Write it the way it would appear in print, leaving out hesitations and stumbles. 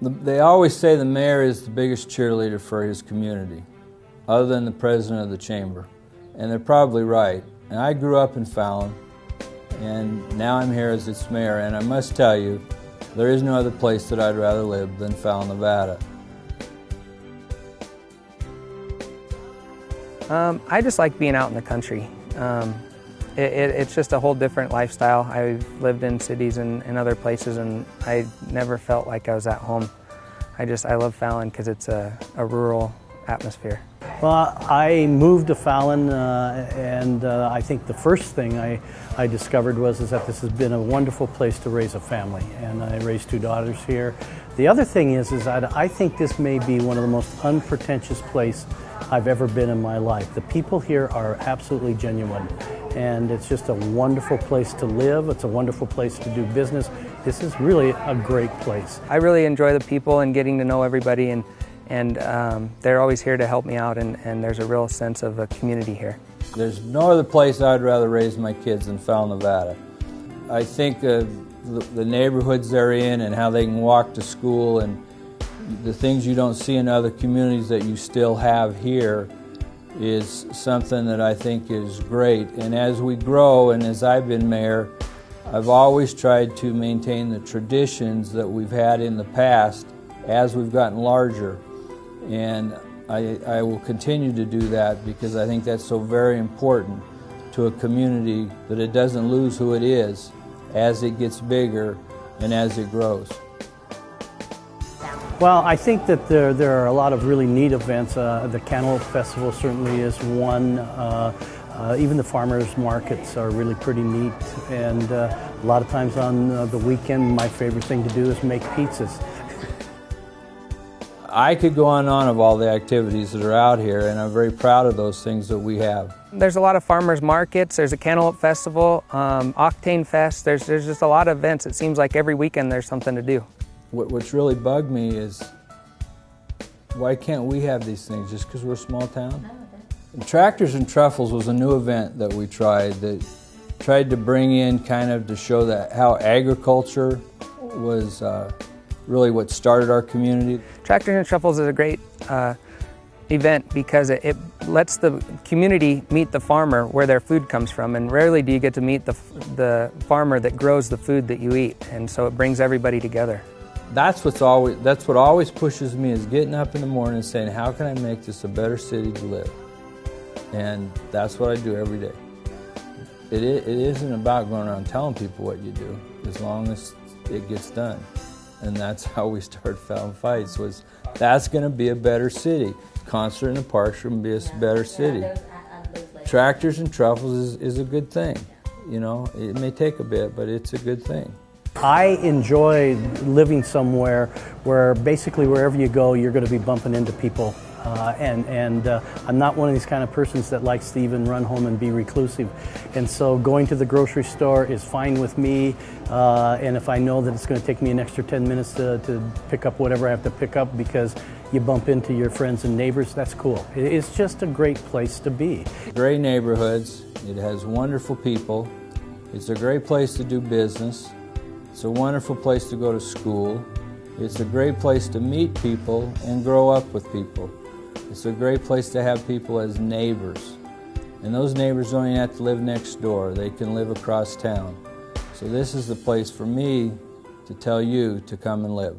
They always say the mayor is the biggest cheerleader for his community, other than the president of the chamber. And they're probably right. And I grew up in Fallon, and now I'm here as its mayor, and I must tell you, there is no other place that I'd rather live than Fallon, Nevada. I just like being out in the country. It's just a whole different lifestyle. I've lived in cities and other places, and I never felt like I was at home. I love Fallon because it's a rural atmosphere. Well, I moved to Fallon, and I think the first thing I discovered was that this has been a wonderful place to raise a family, and I raised 2 daughters here. The other thing is that I think this may be one of the most unpretentious places I've ever been in my life. The people here are absolutely genuine, and it's just a wonderful place to live. It's a wonderful place to do business. This is really a great place. I really enjoy the people and getting to know everybody, and they're always here to help me out, and there's a real sense of a community here. There's no other place I'd rather raise my kids than Fallon, Nevada. I think the neighborhoods they're in and how they can walk to school and the things you don't see in other communities that you still have here is something that I think is great. And as we grow, and as I've been mayor, I've always tried to maintain the traditions that we've had in the past as we've gotten larger. And I will continue to do that because I think that's so very important to a community, that it doesn't lose who it is as it gets bigger and as it grows. Well, I think that there are a lot of really neat events. The Cantaloupe Festival certainly is one. Even the farmers markets are really pretty neat. And a lot of times on the weekend, my favorite thing to do is make pizzas. I could go on and on of all the activities that are out here, and I'm very proud of those things that we have. There's a lot of farmers markets, there's a Cantaloupe Festival, Octane Fest, there's just a lot of events. It seems like every weekend there's something to do. What's really bugged me is, why can't we have these things just because we're a small town? Tractors and Truffles was a new event that we tried to bring in kind of to show that how agriculture was really what started our community. Tractors and Truffles is a great event because it lets the community meet the farmer where their food comes from, and rarely do you get to meet the farmer that grows the food that you eat, and so it brings everybody together. That's what always pushes me, is getting up in the morning and saying, how can I make this a better city to live? And that's what I do every day. It isn't about going around telling people what you do, as long as it gets done. And that's how we started Fallon Fights, was that's going to be a better city. Concert in the Park's going to be a better city. Tractors and Truffles is a good thing. You know, it may take a bit, but it's a good thing. I enjoy living somewhere where basically wherever you go, you're going to be bumping into people. And I'm not one of these kind of persons that likes to even run home and be reclusive. And so going to the grocery store is fine with me. And if I know that it's going to take me an extra 10 minutes to pick up whatever I have to pick up because you bump into your friends and neighbors, that's cool. It's just a great place to be. Great neighborhoods. It has wonderful people. It's a great place to do business. It's a wonderful place to go to school. It's a great place to meet people and grow up with people. It's a great place to have people as neighbors. And those neighbors don't even have to live next door. They can live across town. So this is the place for me to tell you to come and live.